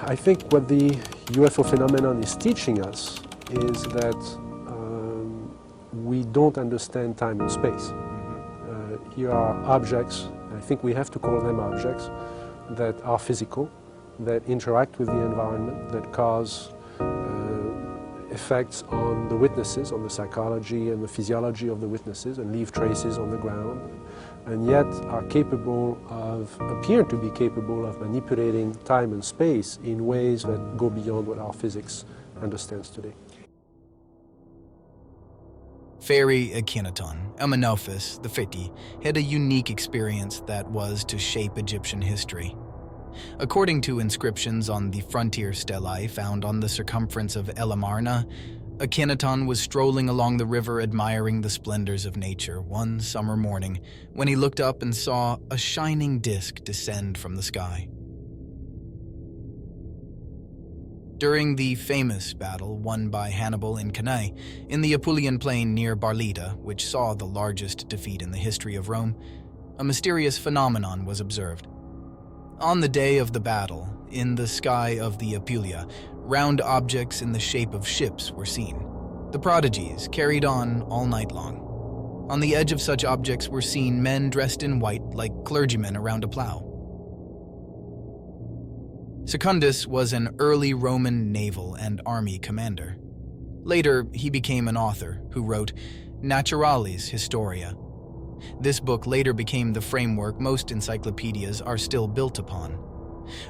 I think what the UFO phenomenon is teaching us is that we don't understand time and space. Here are objects, I think we have to call them objects, that are physical, that interact with the environment, that cause effects on the witnesses, on the psychology and the physiology of the witnesses, and leave traces on the ground, and yet are capable of, appear to be capable of manipulating time and space in ways that go beyond what our physics understands today. Pharaoh Akhenaton, Amenophis the had a unique experience that was to shape Egyptian history. According to inscriptions on the frontier stelae found on the circumference of El Amarna, Akhenaton was strolling along the river admiring the splendors of nature one summer morning when he looked up and saw a shining disk descend from the sky. During the famous battle won by Hannibal in Cannae, in the Apulian plain near Barletta, which saw the largest defeat in the history of Rome, a mysterious phenomenon was observed. On the day of the battle, in the sky of the Apulia, round objects in the shape of ships were seen. The prodigies carried on all night long. On the edge of such objects were seen men dressed in white like clergymen around a plow. Secundus was an early Roman naval and army commander. Later, he became an author who wrote Naturalis Historia. This book later became the framework most encyclopedias are still built upon.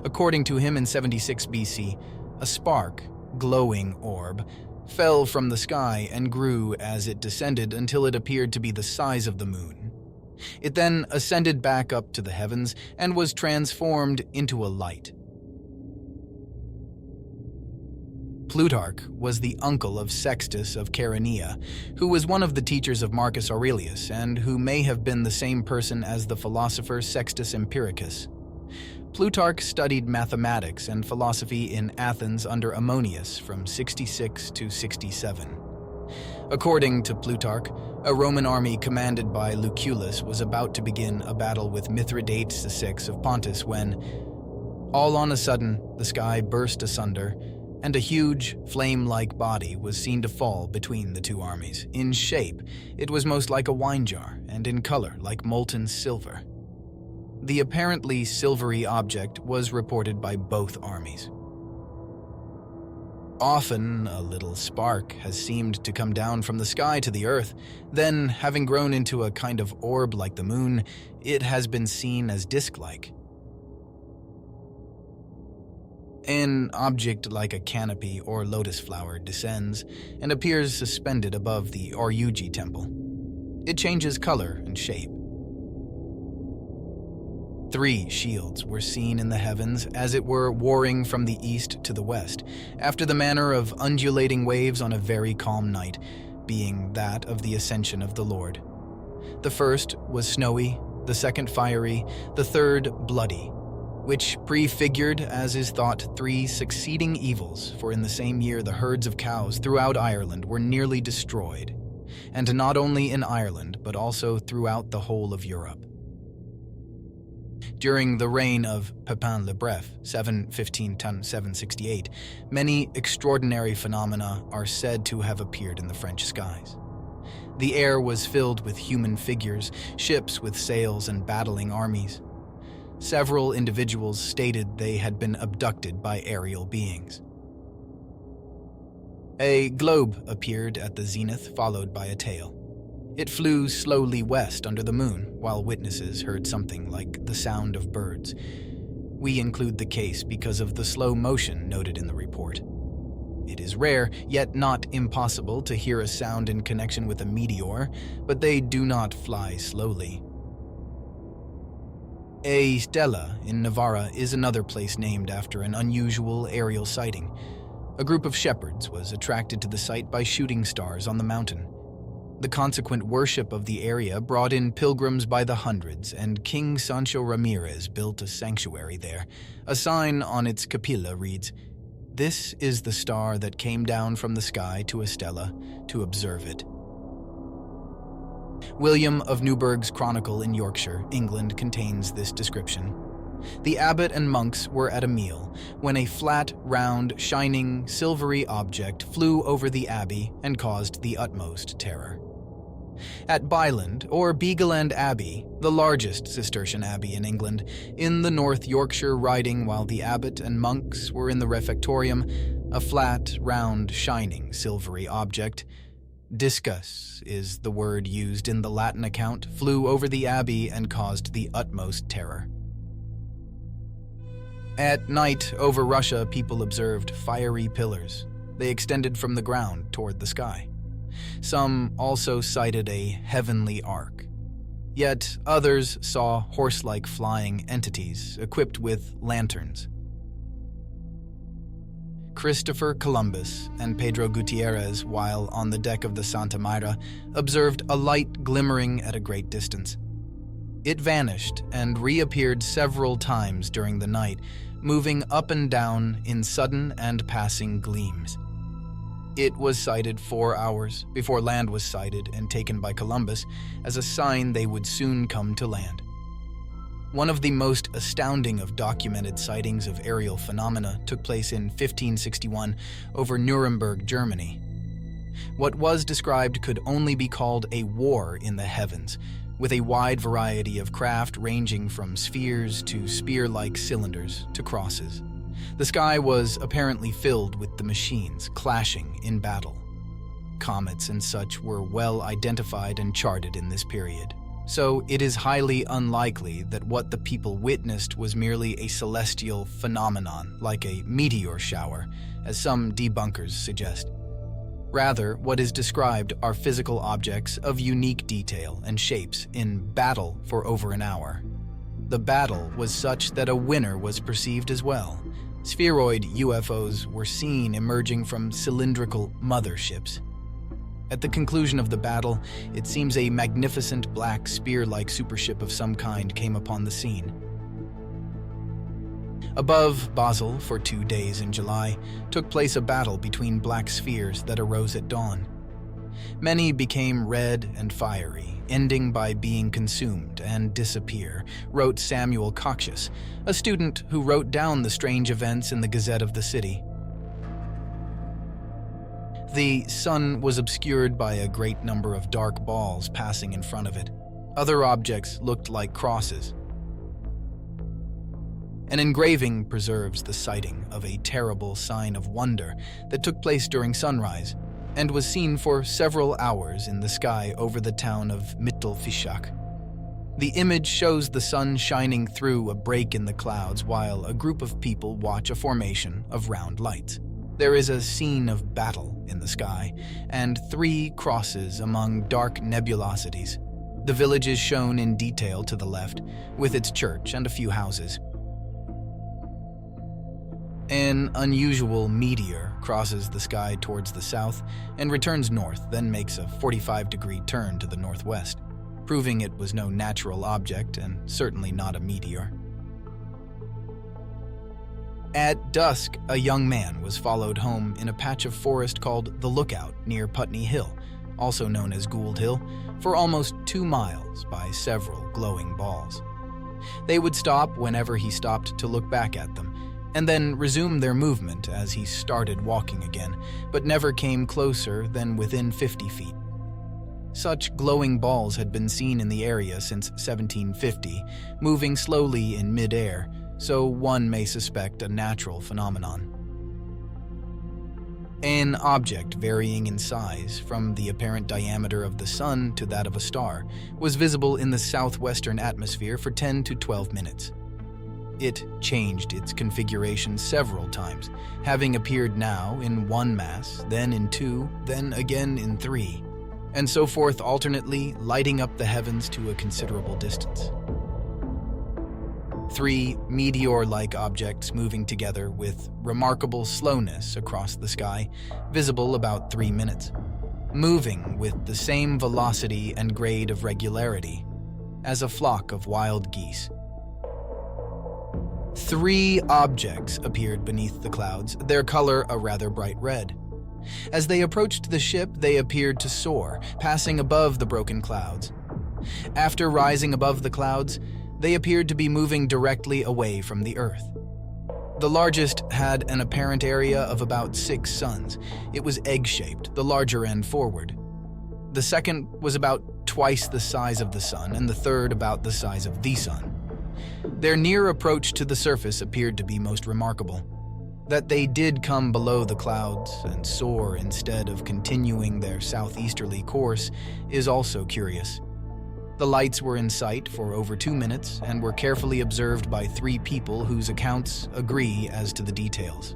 According to him, in 76 BC, a spark, glowing orb, fell from the sky and grew as it descended until it appeared to be the size of the moon. It then ascended back up to the heavens and was transformed into a light. Plutarch was the uncle of Sextus of Chaeronea, who was one of the teachers of Marcus Aurelius and who may have been the same person as the philosopher Sextus Empiricus. Plutarch studied mathematics and philosophy in Athens under Ammonius from 66 to 67. According to Plutarch, a Roman army commanded by Lucullus was about to begin a battle with Mithridates VI of Pontus when, all on a sudden, the sky burst asunder, and a huge, flame-like body was seen to fall between the two armies. In shape, it was most like a wine jar, and in color like molten silver. The apparently silvery object was reported by both armies. Often, a little spark has seemed to come down from the sky to the earth. Then, having grown into a kind of orb like the moon, it has been seen as disc-like. An object like a canopy or lotus flower descends and appears suspended above the Oryuji temple. It changes color and shape. 3 shields were seen in the heavens, as it were warring from the east to the west, after the manner of undulating waves on a very calm night, being that of the ascension of the Lord. The first was snowy, the second fiery, the third bloody, which prefigured, as is thought, 3 succeeding evils, for in the same year the herds of cows throughout Ireland were nearly destroyed, and not only in Ireland, but also throughout the whole of Europe. During the reign of Pepin le Bref, 715–768, many extraordinary phenomena are said to have appeared in the French skies. The air was filled with human figures, ships with sails and battling armies. Several individuals stated they had been abducted by aerial beings. A globe appeared at the zenith, followed by a tail. It flew slowly west under the moon, while witnesses heard something like the sound of birds. We include the case because of the slow motion noted in the report. It is rare, yet not impossible, to hear a sound in connection with a meteor, but they do not fly slowly. A stela in Navarra is another place named after an unusual aerial sighting. A group of shepherds was attracted to the site by shooting stars on the mountain. The consequent worship of the area brought in pilgrims by the hundreds, and King Sancho Ramirez built a sanctuary there. A sign on its capilla reads, "This is the star that came down from the sky to Estella to observe it." William of Newburgh's Chronicle in Yorkshire, England, contains this description. The abbot and monks were at a meal when a flat, round, shining, silvery object flew over the abbey and caused the utmost terror. At Byland, or Beagleland Abbey, the largest Cistercian abbey in England, in the North Yorkshire Riding while the abbot and monks were in the refectorium, a flat, round, shining, silvery object, discus is the word used in the Latin account, flew over the abbey and caused the utmost terror. At night, over Russia, people observed fiery pillars. They extended from the ground toward the sky. Some also sighted a heavenly ark. Yet others saw horse-like flying entities equipped with lanterns. Christopher Columbus and Pedro Gutierrez, while on the deck of the Santa Maria, observed a light glimmering at a great distance. It vanished and reappeared several times during the night, moving up and down in sudden and passing gleams. It was sighted 4 hours before land was sighted and taken by Columbus as a sign they would soon come to land. One of the most astounding of documented sightings of aerial phenomena took place in 1561 over Nuremberg, Germany. What was described could only be called a war in the heavens, with a wide variety of craft ranging from spheres to spear-like cylinders to crosses. The sky was apparently filled with the machines clashing in battle. Comets and such were well identified and charted in this period, so it is highly unlikely that what the people witnessed was merely a celestial phenomenon like a meteor shower, as some debunkers suggest. Rather, what is described are physical objects of unique detail and shapes in battle for over an hour. The battle was such that a winner was perceived as well. Spheroid UFOs were seen emerging from cylindrical motherships. At the conclusion of the battle, it seems a magnificent black spear-like supership of some kind came upon the scene. Above Basel, for 2 days in July, took place a battle between black spheres that arose at dawn. Many became red and fiery, ending by being consumed and disappear, wrote Samuel Coxius, a student who wrote down the strange events in the Gazette of the city. The sun was obscured by a great number of dark balls passing in front of it. Other objects looked like crosses. An engraving preserves the sighting of a terrible sign of wonder that took place during sunrise and was seen for several hours in the sky over the town of Mittelfischach. The image shows the sun shining through a break in the clouds while a group of people watch a formation of round lights. There is a scene of battle in the sky and 3 crosses among dark nebulosities. The village is shown in detail to the left, with its church and a few houses. An unusual meteor crosses the sky towards the south and returns north, then makes a 45-degree turn to the northwest, proving it was no natural object and certainly not a meteor. At dusk, a young man was followed home in a patch of forest called the Lookout near Putney Hill, also known as Gould Hill, for almost 2 miles by several glowing balls. They would stop whenever he stopped to look back at them, and then resume their movement as he started walking again, but never came closer than within 50 feet. Such glowing balls had been seen in the area since 1750, moving slowly in mid-air, so one may suspect a natural phenomenon. An object varying in size from the apparent diameter of the sun to that of a star was visible in the southwestern atmosphere for 10 to 12 minutes. It changed its configuration several times, having appeared now in 1 mass, then in 2, then again in 3, and so forth alternately, lighting up the heavens to a considerable distance. 3 meteor-like objects moving together with remarkable slowness across the sky, visible about 3 minutes, moving with the same velocity and grade of regularity as a flock of wild geese. 3 objects appeared beneath the clouds, their color a rather bright red. As they approached the ship, they appeared to soar, passing above the broken clouds. After rising above the clouds, They appeared to be moving directly away from the Earth. The largest had an apparent area of about 6 suns. It was egg-shaped, the larger end forward. The second was about twice the size of the Sun, and the third about the size of the Sun. Their near approach to the surface appeared to be most remarkable. That they did come below the clouds and soar instead of continuing their southeasterly course is also curious. The lights were in sight for over 2 minutes and were carefully observed by 3 people whose accounts agree as to the details.